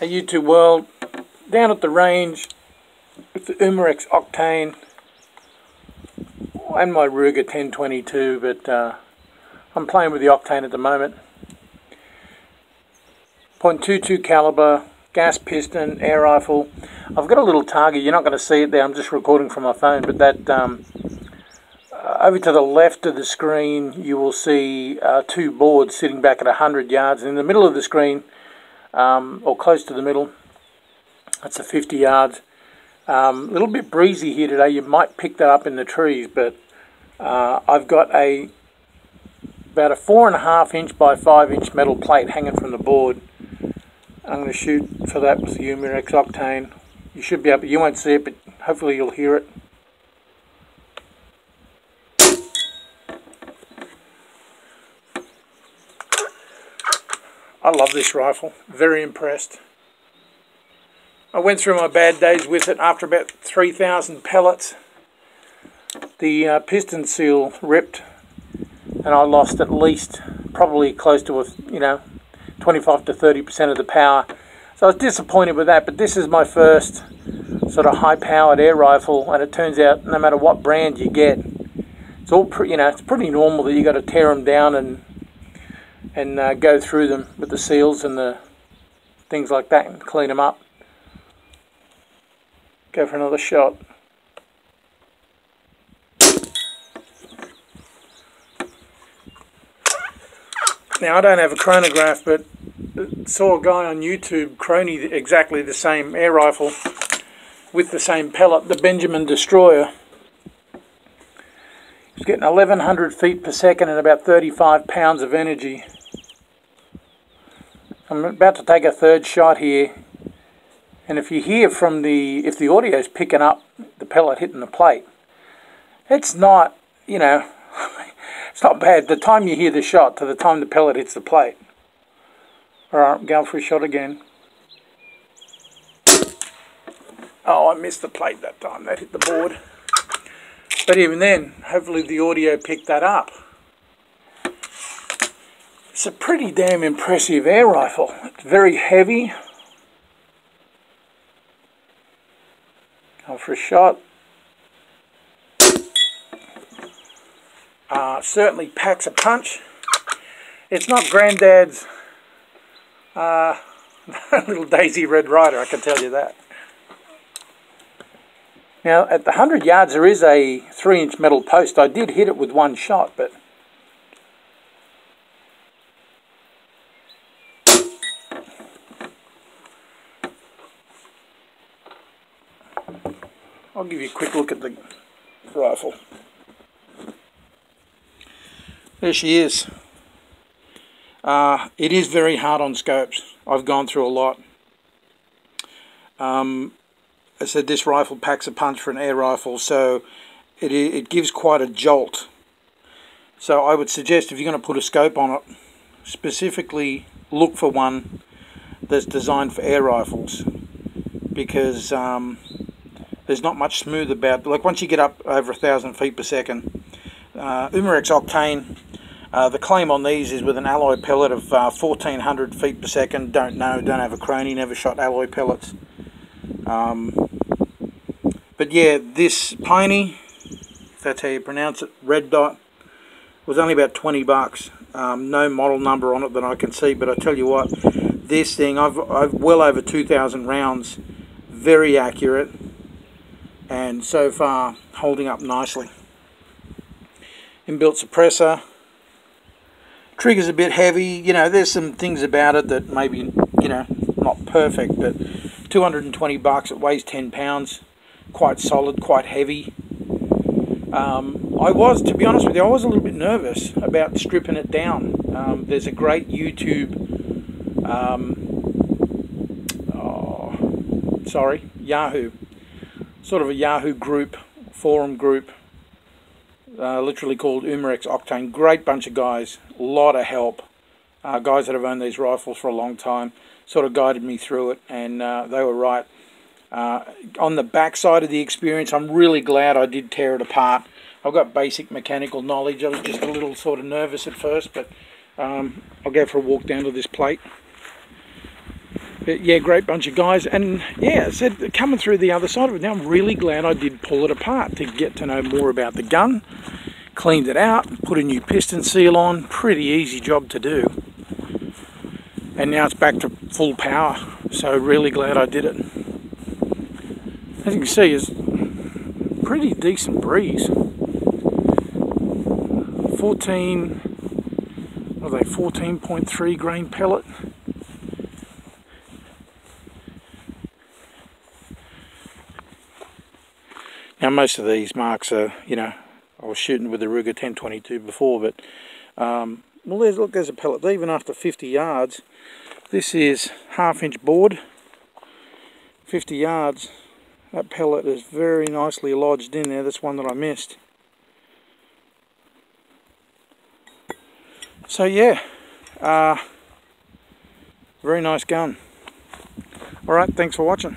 Hey YouTube world, down at the range with the Umarex Octane and my Ruger 1022, but I'm playing with the Octane at the moment. .22 caliber, gas piston, air rifle. I've got a little target, you're not going to see it there, I'm just recording from my phone, but that over to the left of the screen you will see two boards sitting back at 100 yards. In the middle of the screen, or close to the middle, that's a 50 yards. A little bit breezy here today, you might pick that up in the trees, but I've got about a 4.5 inch by 5 inch metal plate hanging from the board. I'm going to shoot for that with the Umarex Octane. You should be able, you won't see it, but hopefully you'll hear it. I love this rifle, very impressed. I went through my bad days with it. After about 3,000 pellets, the piston seal ripped and I lost at least probably close to 25 to 30% of the power. So I was disappointed with that, but this is my first sort of high-powered air rifle, and it turns out no matter what brand you get, it's all it's pretty normal that you got to tear them down and go through them with the seals and the things like that and clean them up. Go for another shot. Now I don't have a chronograph, but saw a guy on YouTube crony exactly the same air rifle with the same pellet, the Benjamin Destroyer. He's getting 1,100 feet per second and about 35 pounds of energy. I'm about to take a third shot here, and if you hear from if the audio is picking up the pellet hitting the plate, it's not, it's not bad. The time you hear the shot to the time the pellet hits the plate. Alright, I'm going for a shot again. Oh, I missed the plate that time. That hit the board. But even then, hopefully the audio picked that up. It's a pretty damn impressive air rifle. It's very heavy. Go for a shot. Certainly packs a punch. It's not Granddad's little Daisy Red Ryder, I can tell you that. Now at the 100 yards there is a 3-inch metal post. I did hit it with one shot, but I'll give you a quick look at the rifle. There she is. It is very hard on scopes. I've gone through a lot. I said this rifle packs a punch for an air rifle, so it gives quite a jolt. So I would suggest if you're going to put a scope on it, specifically look for one that's designed for air rifles, because there's not much smooth about. Like once you get up over 1,000 feet per second, Umarex Octane. The claim on these is with an alloy pellet of 1,400 feet per second. Don't have a chrony, never shot alloy pellets. But yeah, this Pony, if that's how you pronounce it, red dot, was only about 20 bucks. No model number on it that I can see, but I tell you what, this thing, I've well over 2,000 rounds, very accurate, and so far holding up nicely. Inbuilt suppressor. Trigger's a bit heavy, there's some things about it that maybe, not perfect, but 220 bucks, it weighs 10 pounds, quite solid, quite heavy. To be honest with you, I was a little bit nervous about stripping it down. There's a great YouTube, Yahoo, sort of a Yahoo group, forum group, literally called Umarex Octane. Great bunch of guys, a lot of help. Guys that have owned these rifles for a long time sort of guided me through it, and they were right. On the back side of the experience, I'm really glad I did tear it apart. I've got basic mechanical knowledge. I was just a little sort of nervous at first, but I'll go for a walk down to this plate. But yeah, great bunch of guys, and yeah, it said coming through the other side of it. Now I'm really glad I did pull it apart to get to know more about the gun. Cleaned it out, put a new piston seal on, pretty easy job to do. And now it's back to full power, so really glad I did it. As you can see, it's pretty decent breeze. 14.3 grain pellet. Now most of these marks are, you know, I was shooting with the Ruger 1022 before, but well, there's a pellet. Even after 50 yards, this is 1/2 inch board, 50 yards. That pellet is very nicely lodged in there. That's one that I missed. So yeah, very nice gun. Alright, thanks for watching.